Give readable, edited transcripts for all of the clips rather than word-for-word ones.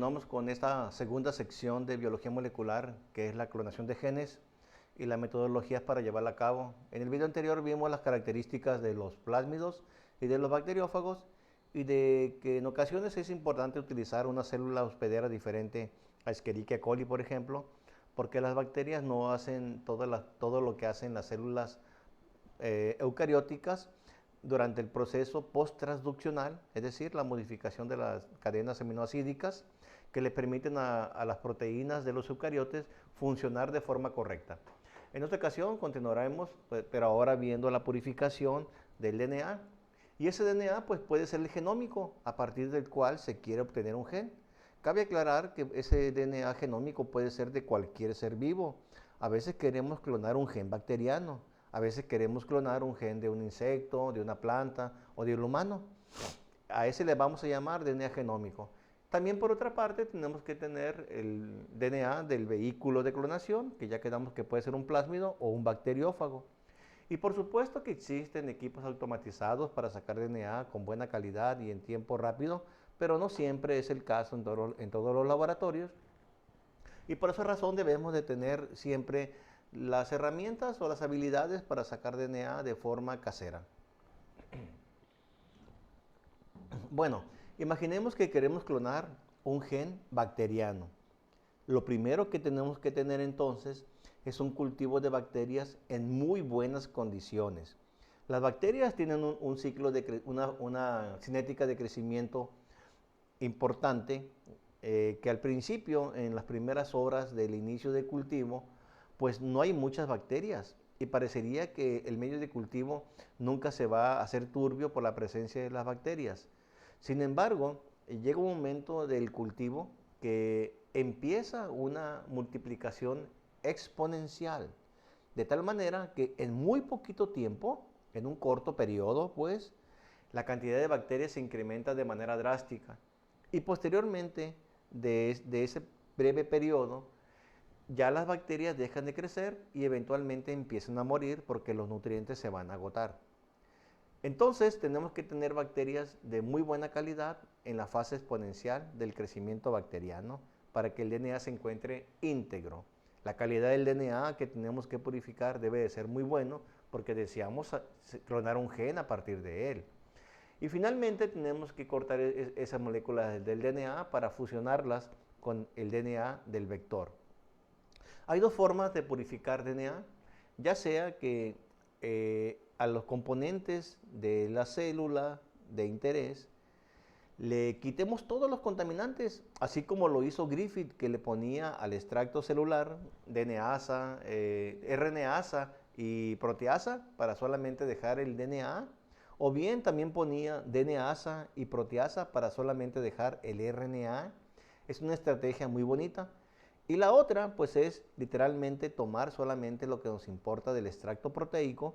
Vamos con esta segunda sección de biología molecular, que es la clonación de genes y las metodologías para llevarla a cabo. En el video anterior vimos las características de los plásmidos y de los bacteriófagos y de que en ocasiones es importante utilizar una célula hospedera diferente a Escherichia coli, por ejemplo, porque las bacterias no hacen todo lo que hacen las células eucarióticas durante el proceso post-transduccional, es decir, la modificación de las cadenas aminoácidicas que le permiten a las proteínas de los eucariotes funcionar de forma correcta. En esta ocasión continuaremos, pero ahora viendo la purificación del DNA. Y ese DNA pues, puede ser el genómico, a partir del cual se quiere obtener un gen. Cabe aclarar que ese DNA genómico puede ser de cualquier ser vivo. A veces queremos clonar un gen bacteriano, a veces queremos clonar un gen de un insecto, de una planta o de un humano. A ese le vamos a llamar DNA genómico. También por otra parte tenemos que tener el DNA del vehículo de clonación, que ya quedamos que puede ser un plásmido o un bacteriófago. Y por supuesto que existen equipos automatizados para sacar DNA con buena calidad y en tiempo rápido, pero no siempre es el caso en todos los laboratorios. Y por esa razón debemos de tener siempre las herramientas o las habilidades para sacar DNA de forma casera. Bueno, imaginemos que queremos clonar un gen bacteriano. Lo primero que tenemos que tener entonces es un cultivo de bacterias en muy buenas condiciones. Las bacterias tienen un ciclo de una cinética de crecimiento importante que al principio, en las primeras horas del inicio del cultivo, pues no hay muchas bacterias y parecería que el medio de cultivo nunca se va a hacer turbio por la presencia de las bacterias. Sin embargo, llega un momento del cultivo que empieza una multiplicación exponencial, de tal manera que en muy poquito tiempo, en un corto periodo, pues, la cantidad de bacterias se incrementa de manera drástica. Y posteriormente de ese breve periodo, ya las bacterias dejan de crecer y eventualmente empiezan a morir porque los nutrientes se van a agotar. Entonces tenemos que tener bacterias de muy buena calidad en la fase exponencial del crecimiento bacteriano para que el DNA se encuentre íntegro. La calidad del DNA que tenemos que purificar debe de ser muy bueno porque deseamos clonar un gen a partir de él. Y finalmente tenemos que cortar esas moléculas del DNA para fusionarlas con el DNA del vector. Hay dos formas de purificar DNA, ya sea que a los componentes de la célula de interés le quitemos todos los contaminantes, así como lo hizo Griffith, que le ponía al extracto celular DNAsa, RNasa y proteasa para solamente dejar el DNA, o bien también ponía DNAsa y proteasa para solamente dejar el RNA. Es una estrategia muy bonita. Y la otra, pues es literalmente tomar solamente lo que nos importa del extracto proteico,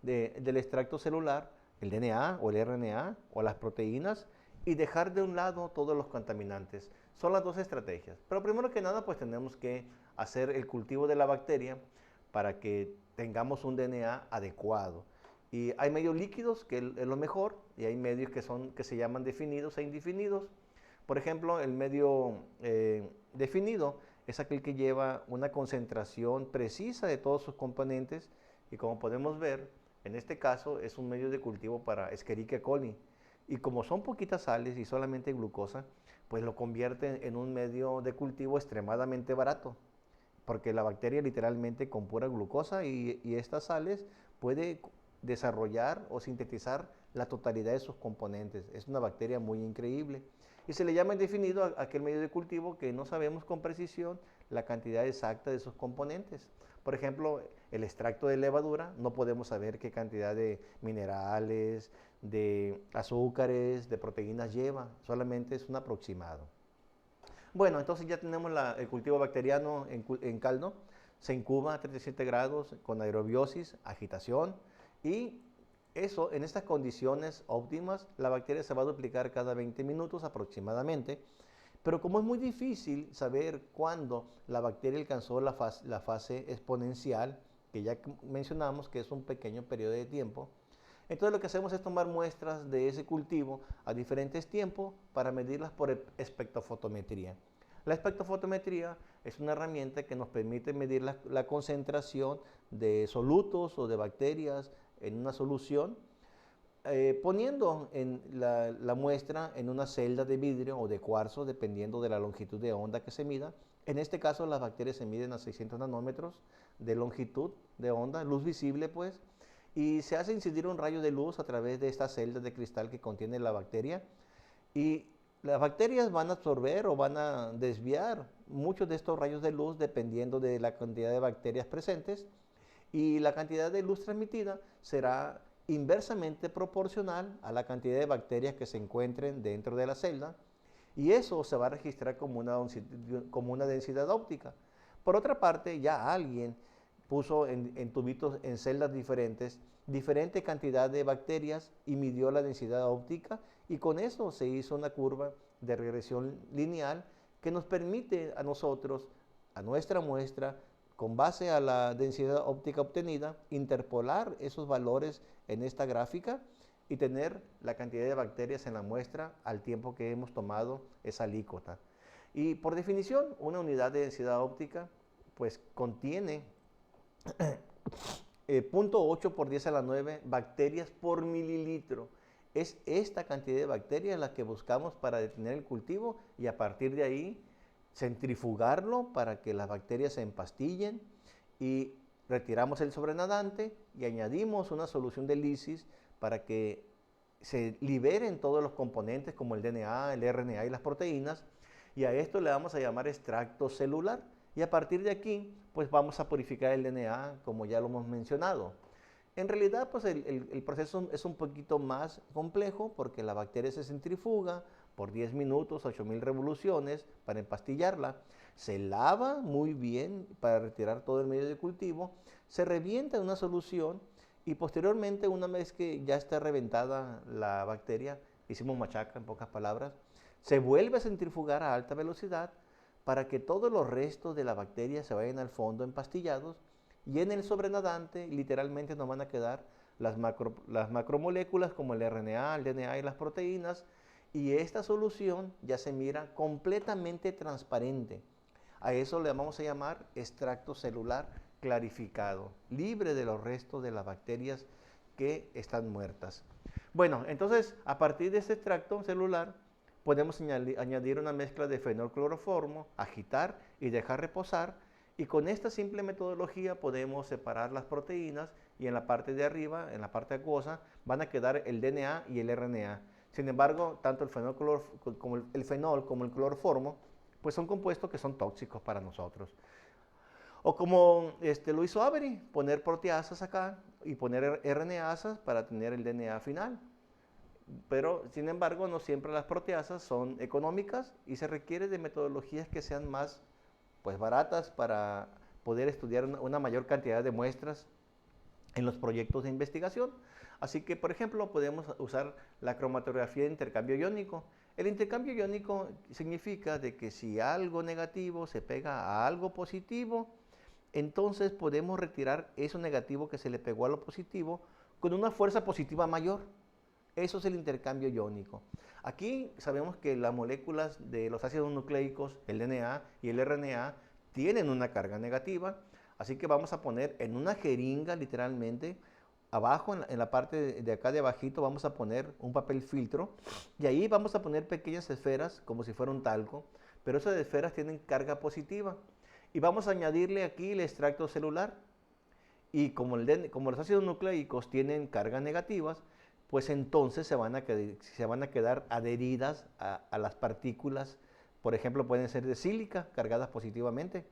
del extracto celular, el DNA o el RNA o las proteínas, y dejar de un lado todos los contaminantes. Son las dos estrategias. Pero primero que nada, pues tenemos que hacer el cultivo de la bacteria para que tengamos un DNA adecuado. Y hay medios líquidos, que es lo mejor, y hay medios que se llaman definidos e indefinidos. Por ejemplo, el medio definido es aquel que lleva una concentración precisa de todos sus componentes y como podemos ver, en este caso es un medio de cultivo para Escherichia coli. Y como son poquitas sales y solamente glucosa, pues lo convierte en un medio de cultivo extremadamente barato, porque la bacteria literalmente con pura glucosa y estas sales puede desarrollar o sintetizar la totalidad de sus componentes. Es una bacteria muy increíble. Y se le llama indefinido a aquel medio de cultivo que no sabemos con precisión la cantidad exacta de sus componentes. Por ejemplo, el extracto de levadura, no podemos saber qué cantidad de minerales, de azúcares, de proteínas lleva, solamente es un aproximado. Bueno, entonces ya tenemos el cultivo bacteriano en caldo, se incuba a 37 grados con aerobiosis, agitación y eso, en estas condiciones óptimas, la bacteria se va a duplicar cada 20 minutos aproximadamente, pero como es muy difícil saber cuándo la bacteria alcanzó la fase exponencial, que ya mencionamos que es un pequeño periodo de tiempo, Entonces lo que hacemos es tomar muestras de ese cultivo a diferentes tiempos para medirlas por espectrofotometría. La espectrofotometría es una herramienta que nos permite medir la concentración de solutos o de bacterias en una solución, poniendo la muestra en una celda de vidrio o de cuarzo, dependiendo de la longitud de onda que se mida. En este caso, las bacterias se miden a 600 nanómetros de longitud de onda, luz visible pues, y se hace incidir un rayo de luz a través de esta celda de cristal que contiene la bacteria, y las bacterias van a absorber o van a desviar muchos de estos rayos de luz dependiendo de la cantidad de bacterias presentes, y la cantidad de luz transmitida será inversamente proporcional a la cantidad de bacterias que se encuentren dentro de la celda, y eso se va a registrar como una densidad óptica. Por otra parte, ya alguien puso en tubitos, en celdas diferentes, diferente cantidad de bacterias y midió la densidad óptica, y con eso se hizo una curva de regresión lineal que nos permite a nosotros, a nuestra muestra, con base a la densidad óptica obtenida, interpolar esos valores en esta gráfica y tener la cantidad de bacterias en la muestra al tiempo que hemos tomado esa alícuota. Y por definición, una unidad de densidad óptica pues contiene 0.8 por 10 a la 9 bacterias por mililitro. Es esta cantidad de bacterias la que buscamos para detener el cultivo, y a partir de ahí centrifugarlo para que las bacterias se empastillen, y retiramos el sobrenadante y añadimos una solución de lisis para que se liberen todos los componentes como el DNA, el RNA y las proteínas, y a esto le vamos a llamar extracto celular, y a partir de aquí pues vamos a purificar el DNA como ya lo hemos mencionado. En realidad pues el proceso es un poquito más complejo porque la bacteria se centrifuga por 10 minutos, 8000 revoluciones para empastillarla, se lava muy bien para retirar todo el medio de cultivo, se revienta en una solución, y posteriormente, una vez que ya está reventada la bacteria, hicimos machaca en pocas palabras, se vuelve a centrifugar a alta velocidad para que todos los restos de la bacteria se vayan al fondo empastillados, y en el sobrenadante literalmente nos van a quedar las macromoléculas como el RNA, el DNA y las proteínas, y esta solución ya se mira completamente transparente. A eso le vamos a llamar extracto celular clarificado, libre de los restos de las bacterias que están muertas. Bueno, entonces a partir de este extracto celular podemos añadir una mezcla de fenolcloroformo, agitar y dejar reposar, y con esta simple metodología podemos separar las proteínas, y en la parte de arriba, en la parte acuosa, van a quedar el DNA y el RNA. Sin embargo, tanto el fenol como el cloroformo pues son compuestos que son tóxicos para nosotros. O como lo hizo Avery, poner proteasas acá y poner RNAsas para tener el DNA final. Pero, sin embargo, no siempre las proteasas son económicas y se requiere de metodologías que sean más pues, baratas para poder estudiar una mayor cantidad de muestras en los proyectos de investigación. Así que, por ejemplo, podemos usar la cromatografía de intercambio iónico. El intercambio iónico significa de que si algo negativo se pega a algo positivo, entonces podemos retirar eso negativo que se le pegó a lo positivo con una fuerza positiva mayor. Eso es el intercambio iónico. Aquí sabemos que las moléculas de los ácidos nucleicos, el DNA y el RNA, tienen una carga negativa, así que vamos a poner en una jeringa, literalmente, abajo, en la parte de acá de abajito, vamos a poner un papel filtro, y ahí vamos a poner pequeñas esferas, como si fuera un talco, pero esas esferas tienen carga positiva, y vamos a añadirle aquí el extracto celular, y como los ácidos nucleicos tienen cargas negativas, pues entonces se van a quedar adheridas a las partículas, por ejemplo, pueden ser de sílica, cargadas positivamente.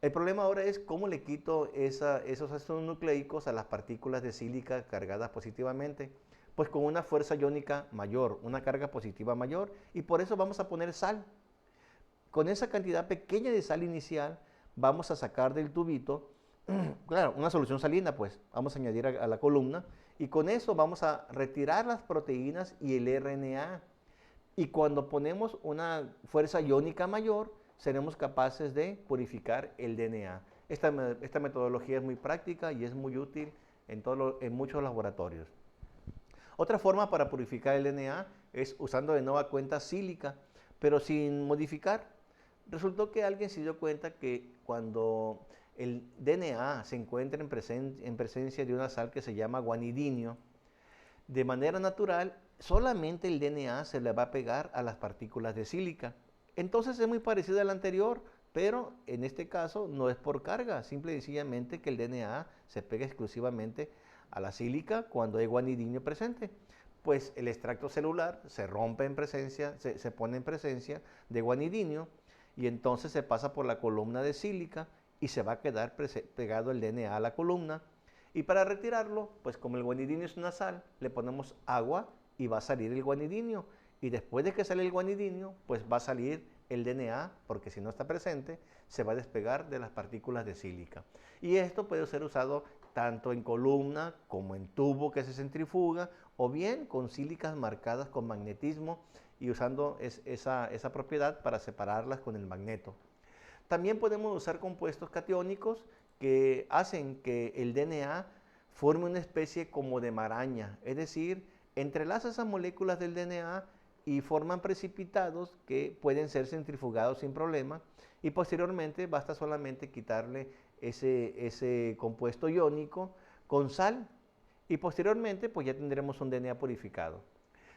El problema ahora es cómo le quito esos ácidos nucleicos a las partículas de sílica cargadas positivamente. Pues con una fuerza iónica mayor, una carga positiva mayor, y por eso vamos a poner sal. Con esa cantidad pequeña de sal inicial vamos a sacar del tubito, claro, una solución salina, pues vamos a añadir a la columna, y con eso vamos a retirar las proteínas y el RNA. Y cuando ponemos una fuerza iónica mayor, seremos capaces de purificar el DNA. Esta metodología es muy práctica y es muy útil en muchos laboratorios. Otra forma para purificar el DNA es usando de nueva cuenta sílica, pero sin modificar. Resultó que alguien se dio cuenta que cuando el DNA se encuentra en presencia de una sal que se llama guanidinio, de manera natural, solamente el DNA se le va a pegar a las partículas de sílica. Entonces es muy parecido al anterior, pero en este caso no es por carga, simple y sencillamente que el DNA se pega exclusivamente a la sílica cuando hay guanidinio presente. Pues el extracto celular se rompe en presencia, se pone en presencia de guanidinio y entonces se pasa por la columna de sílica y se va a quedar pegado el DNA a la columna. Y para retirarlo, pues como el guanidinio es una sal, le ponemos agua y va a salir el guanidinio. Y después de que sale el guanidinio, pues va a salir el DNA, porque si no está presente, se va a despegar de las partículas de sílica. Y esto puede ser usado tanto en columna como en tubo que se centrifuga, o bien con sílicas marcadas con magnetismo y usando esa propiedad para separarlas con el magneto. También podemos usar compuestos catiónicos que hacen que el DNA forme una especie como de maraña, es decir, entrelaza esas moléculas del DNA y forman precipitados que pueden ser centrifugados sin problema y posteriormente basta solamente quitarle ese compuesto iónico con sal y posteriormente pues ya tendremos un DNA purificado.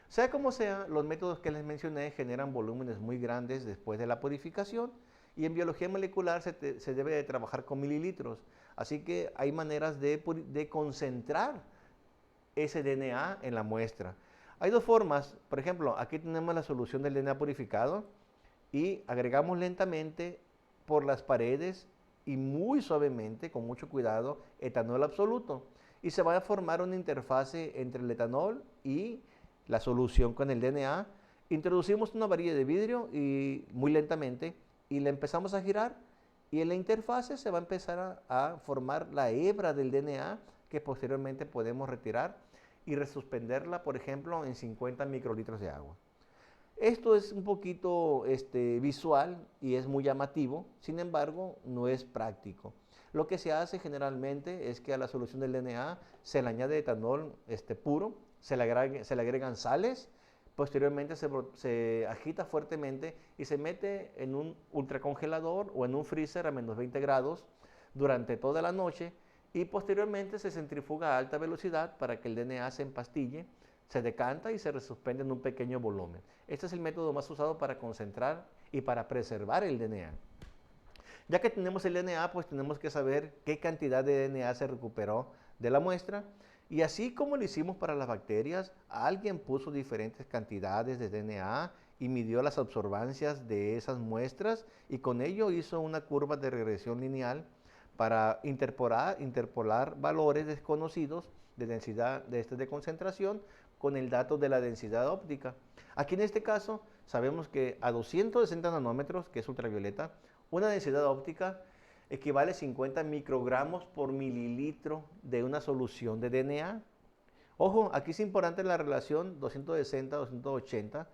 Sea como sea, los métodos que les mencioné generan volúmenes muy grandes después de la purificación y en biología molecular se debe de trabajar con mililitros. Así que hay maneras de concentrar ese DNA en la muestra. Hay dos formas. Por ejemplo, aquí tenemos la solución del DNA purificado y agregamos lentamente por las paredes y muy suavemente, con mucho cuidado, etanol absoluto. Y se va a formar una interfase entre el etanol y la solución con el DNA. Introducimos una varilla de vidrio y muy lentamente y la empezamos a girar y en la interfase se va a empezar a formar la hebra del DNA que posteriormente podemos retirar y resuspenderla, por ejemplo, en 50 microlitros de agua. Esto es un poquito visual y es muy llamativo, sin embargo, no es práctico. Lo que se hace generalmente es que a la solución del DNA se le añade etanol puro, se le agregan sales, posteriormente se agita fuertemente y se mete en un ultracongelador o en un freezer a menos 20 grados durante toda la noche y posteriormente se centrifuga a alta velocidad para que el DNA se empastille, se decanta y se resuspende en un pequeño volumen. Este es el método más usado para concentrar y para preservar el DNA. Ya que tenemos el DNA, pues tenemos que saber qué cantidad de DNA se recuperó de la muestra. Y así como lo hicimos para las bacterias, alguien puso diferentes cantidades de DNA y midió las absorbancias de esas muestras y con ello hizo una curva de regresión lineal para interpolar valores desconocidos de densidad de concentración con el dato de la densidad óptica. Aquí en este caso sabemos que a 260 nanómetros, que es ultravioleta, una densidad óptica equivale a 50 microgramos por mililitro de una solución de DNA. Ojo, aquí es importante la relación 260-280,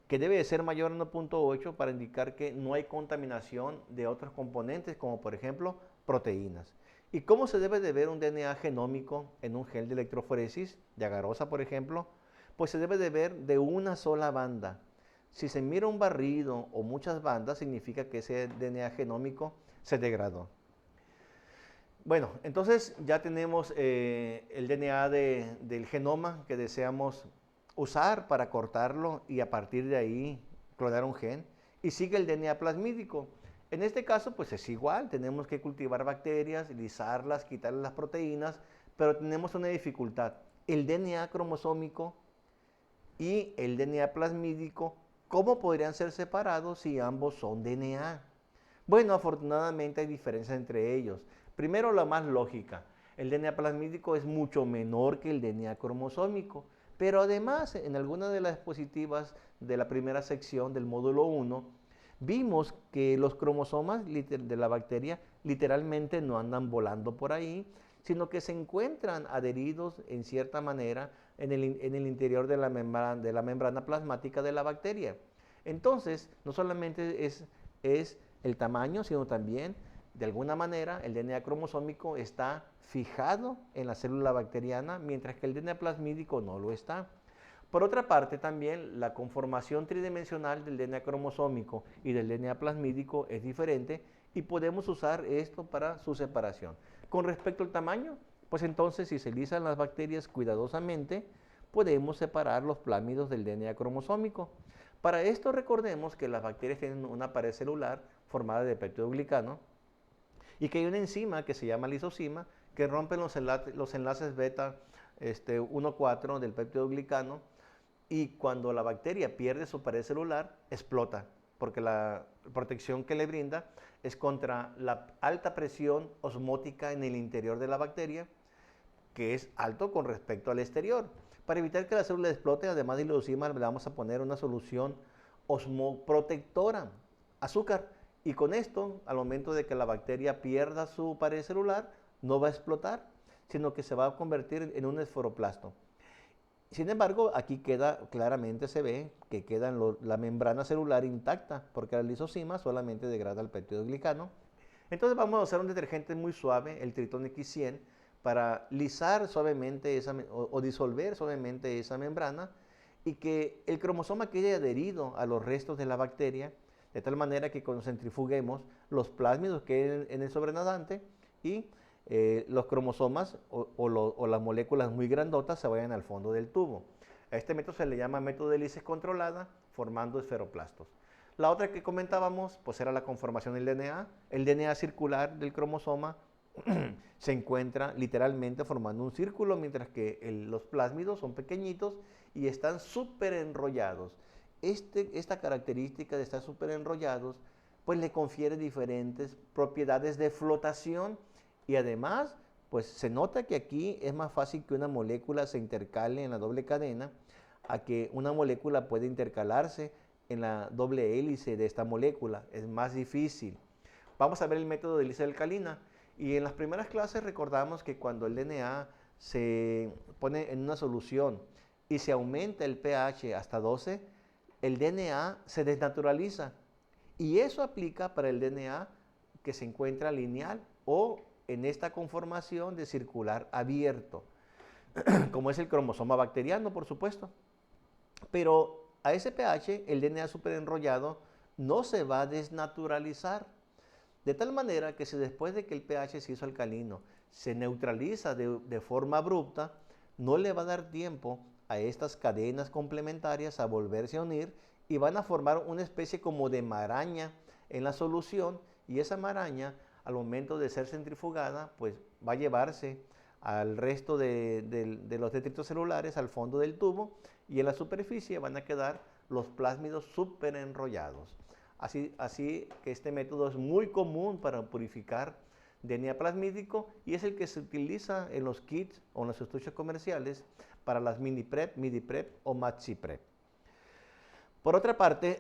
que debe de ser mayor a 1.8 para indicar que no hay contaminación de otros componentes, como por ejemplo proteínas. ¿Y cómo se debe de ver un DNA genómico en un gel de electroforesis, de agarosa por ejemplo? Pues se debe de ver de una sola banda. Si se mira un barrido o muchas bandas, significa que ese DNA genómico se degradó. Bueno, entonces ya tenemos el DNA del genoma que deseamos usar para cortarlo y a partir de ahí clonar un gen. Y sigue el DNA plasmídico. En este caso, pues es igual, tenemos que cultivar bacterias, lisarlas, quitarles las proteínas, pero tenemos una dificultad. El DNA cromosómico y el DNA plasmídico, ¿cómo podrían ser separados si ambos son DNA? Bueno, afortunadamente hay diferencias entre ellos. Primero, la más lógica. El DNA plasmídico es mucho menor que el DNA cromosómico, pero además, en alguna de las diapositivas de la primera sección del módulo 1, vimos que los cromosomas de la bacteria literalmente no andan volando por ahí, sino que se encuentran adheridos en cierta manera en el interior de la membrana plasmática de la bacteria. Entonces, no solamente es el tamaño, sino también De alguna manera, el DNA cromosómico está fijado en la célula bacteriana, mientras que el DNA plasmídico no lo está. Por otra parte, también la conformación tridimensional del DNA cromosómico y del DNA plasmídico es diferente y podemos usar esto para su separación. Con respecto al tamaño, pues entonces si se lisan las bacterias cuidadosamente, podemos separar los plásmidos del DNA cromosómico. Para esto recordemos que las bacterias tienen una pared celular formada de peptidoglicano y que hay una enzima que se llama lisozima que rompe los enlaces beta 1,4 del peptidoglicano, y cuando la bacteria pierde su pared celular, explota, porque la protección que le brinda es contra la alta presión osmótica en el interior de la bacteria, que es alto con respecto al exterior. Para evitar que la célula explote, además de lisozima, le vamos a poner una solución osmoprotectora, azúcar, y con esto, al momento de que la bacteria pierda su pared celular, no va a explotar, sino que se va a convertir en un esforoplasto. Sin embargo, aquí claramente se ve que queda la membrana celular intacta, porque la lisozima solamente degrada el peptidoglicano. Entonces vamos a usar un detergente muy suave, el Tritón X100, para lisar suavemente o disolver suavemente esa membrana y que el cromosoma quede adherido a los restos de la bacteria, de tal manera que cuando centrifuguemos, los plásmidos queden en el sobrenadante y los cromosomas o las moléculas muy grandotas se vayan al fondo del tubo. A este método se le llama método de lisis controlada, formando esferoplastos. La otra que comentábamos pues era la conformación del DNA. El DNA circular del cromosoma se encuentra literalmente formando un círculo, mientras que los plásmidos son pequeñitos y están súper enrollados. Esta característica de estar súper enrollados pues le confiere diferentes propiedades de flotación. Y además, pues se nota que aquí es más fácil que una molécula se intercale en la doble cadena a que una molécula pueda intercalarse en la doble hélice de esta molécula. Es más difícil. Vamos a ver el método de lisis alcalina. Y en las primeras clases recordamos que cuando el DNA se pone en una solución y se aumenta el pH hasta 12, el DNA se desnaturaliza. Y eso aplica para el DNA que se encuentra lineal o en esta conformación de circular abierto, como es el cromosoma bacteriano, por supuesto. Pero a ese pH, el DNA superenrollado no se va a desnaturalizar, de tal manera que si después de que el pH se hizo alcalino, se neutraliza de forma abrupta, no le va a dar tiempo a estas cadenas complementarias a volverse a unir y van a formar una especie como de maraña en la solución, y esa maraña al momento de ser centrifugada, pues va a llevarse al resto de los detritos celulares al fondo del tubo y en la superficie van a quedar los plásmidos súper enrollados. Así que este método es muy común para purificar DNA plasmídico y es el que se utiliza en los kits o en los estuches comerciales para las mini prep, midi prep o maxi prep. Por otra parte,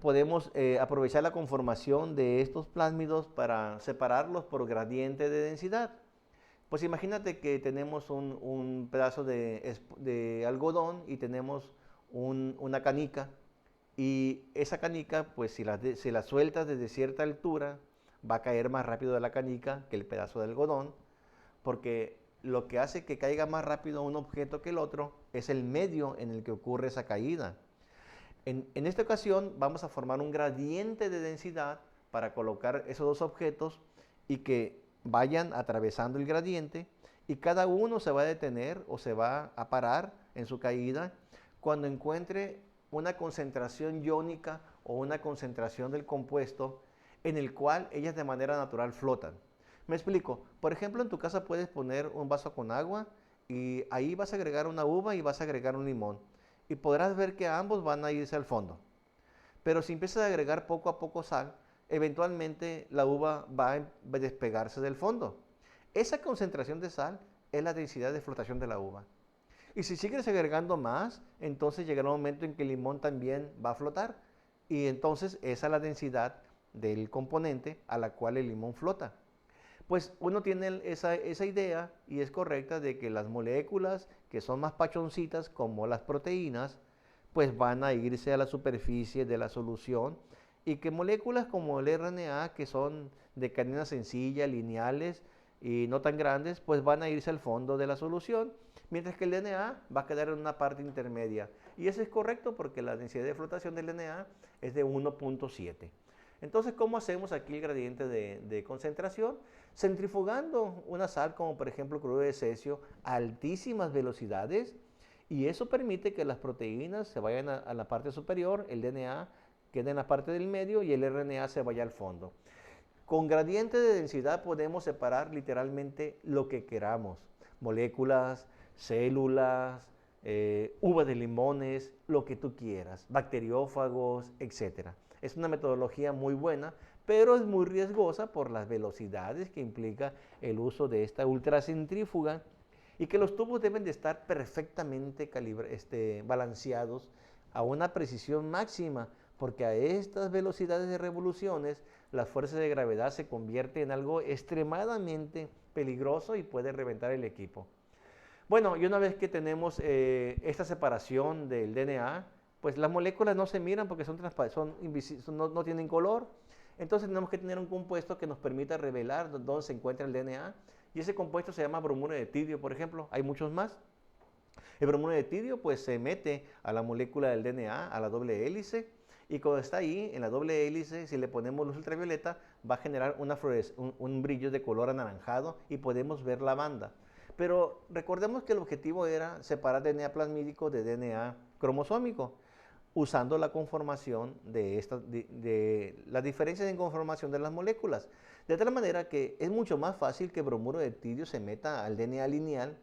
podemos aprovechar la conformación de estos plásmidos para separarlos por gradiente de densidad. Pues imagínate que tenemos un pedazo de algodón y tenemos una canica, y esa canica, pues si la sueltas desde cierta altura, va a caer más rápido de la canica que el pedazo de algodón, porque lo que hace que caiga más rápido un objeto que el otro es el medio en el que ocurre esa caída. En esta ocasión vamos a formar un gradiente de densidad para colocar esos dos objetos y que vayan atravesando el gradiente, y cada uno se va a detener o se va a parar en su caída cuando encuentre una concentración iónica o una concentración del compuesto en el cual ellas de manera natural flotan. Me explico. Por ejemplo, en tu casa puedes poner un vaso con agua y ahí vas a agregar una uva y vas a agregar un limón, y podrás ver que ambos van a irse al fondo. Pero si empiezas a agregar poco a poco sal, eventualmente la uva va a despegarse del fondo. Esa concentración de sal es la densidad de flotación de la uva. Y si sigues agregando más, entonces llegará un momento en que el limón también va a flotar. Y entonces esa es la densidad del componente a la cual el limón flota. Pues uno tiene esa idea, y es correcta, de que las moléculas que son más pachoncitas, como las proteínas, pues van a irse a la superficie de la solución y que moléculas como el RNA, que son de cadena sencilla, lineales y no tan grandes, pues van a irse al fondo de la solución, mientras que el DNA va a quedar en una parte intermedia. Y eso es correcto porque la densidad de flotación del DNA es de 1.7. Entonces, ¿cómo hacemos aquí el gradiente de concentración? Centrifugando una sal como por ejemplo cloruro de cesio a altísimas velocidades, y eso permite que las proteínas se vayan a la parte superior, el DNA quede en la parte del medio y el RNA se vaya al fondo. Con gradiente de densidad podemos separar literalmente lo que queramos, moléculas, células, uvas de limones, lo que tú quieras, bacteriófagos, etc. Es una metodología muy buena, pero es muy riesgosa por las velocidades que implica el uso de esta ultracentrífuga, y que los tubos deben de estar perfectamente balanceados a una precisión máxima, porque a estas velocidades de revoluciones las fuerzas de gravedad se convierten en algo extremadamente peligroso y puede reventar el equipo. Bueno, y una vez que tenemos esta separación del DNA, pues las moléculas no se miran porque no tienen color. Entonces tenemos que tener un compuesto que nos permita revelar dónde se encuentra el DNA. Y ese compuesto se llama bromuro de tidio, por ejemplo. Hay muchos más. El bromuro de tidio pues se mete a la molécula del DNA, a la doble hélice, y cuando está ahí, en la doble hélice, si le ponemos luz ultravioleta, va a generar un brillo de color anaranjado y podemos ver la banda. Pero recordemos que el objetivo era separar DNA plasmídico de DNA cromosómico, usando la conformación de las diferencias en conformación de las moléculas. De tal manera que es mucho más fácil que bromuro de tidio se meta al DNA lineal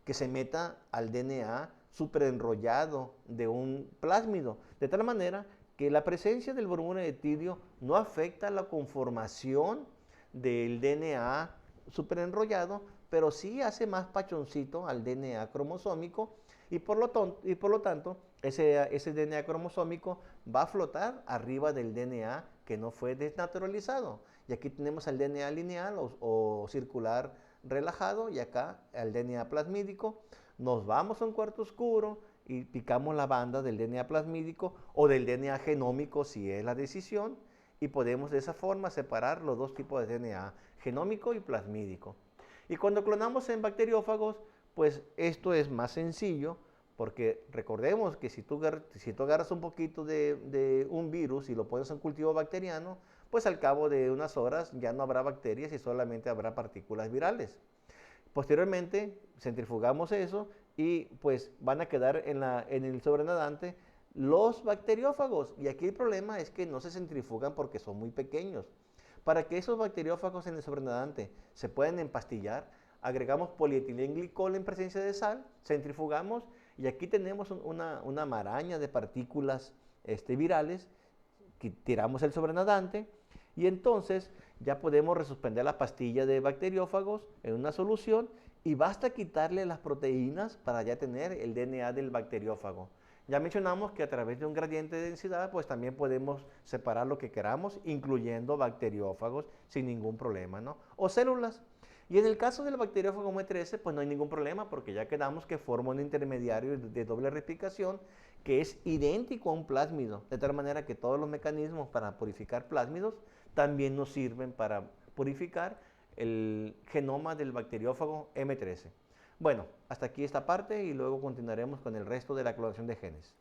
que se meta al DNA superenrollado de un plásmido. De tal manera que la presencia del bromuro de tidio no afecta la conformación del DNA superenrollado, pero sí hace más pachoncito al DNA cromosómico, y por lo tanto ese DNA cromosómico va a flotar arriba del DNA que no fue desnaturalizado. Y aquí tenemos el DNA lineal o circular relajado, y acá el DNA plasmídico. Nos vamos a un cuarto oscuro y picamos la banda del DNA plasmídico o del DNA genómico si es la decisión, y podemos de esa forma separar los dos tipos de DNA, genómico y plasmídico. Y cuando clonamos en bacteriófagos, pues esto es más sencillo, porque recordemos que si tú agarras un poquito de un virus y lo pones en un cultivo bacteriano, pues al cabo de unas horas ya no habrá bacterias y solamente habrá partículas virales. Posteriormente centrifugamos eso y pues van a quedar en el sobrenadante los bacteriófagos. Y aquí el problema es que no se centrifugan porque son muy pequeños. Para que esos bacteriófagos en el sobrenadante se puedan empastillar, agregamos polietilenglicol en presencia de sal, centrifugamos, y aquí tenemos una maraña de partículas virales que tiramos el sobrenadante, y entonces ya podemos resuspender la pastilla de bacteriófagos en una solución, y basta quitarle las proteínas para ya tener el DNA del bacteriófago. Ya mencionamos que a través de un gradiente de densidad, pues también podemos separar lo que queramos, incluyendo bacteriófagos, sin ningún problema, ¿no? O células. Y en el caso del bacteriófago M13, pues no hay ningún problema, porque ya quedamos que forma un intermediario de doble replicación que es idéntico a un plásmido, de tal manera que todos los mecanismos para purificar plásmidos también nos sirven para purificar el genoma del bacteriófago M13. Bueno, hasta aquí esta parte y luego continuaremos con el resto de la clonación de genes.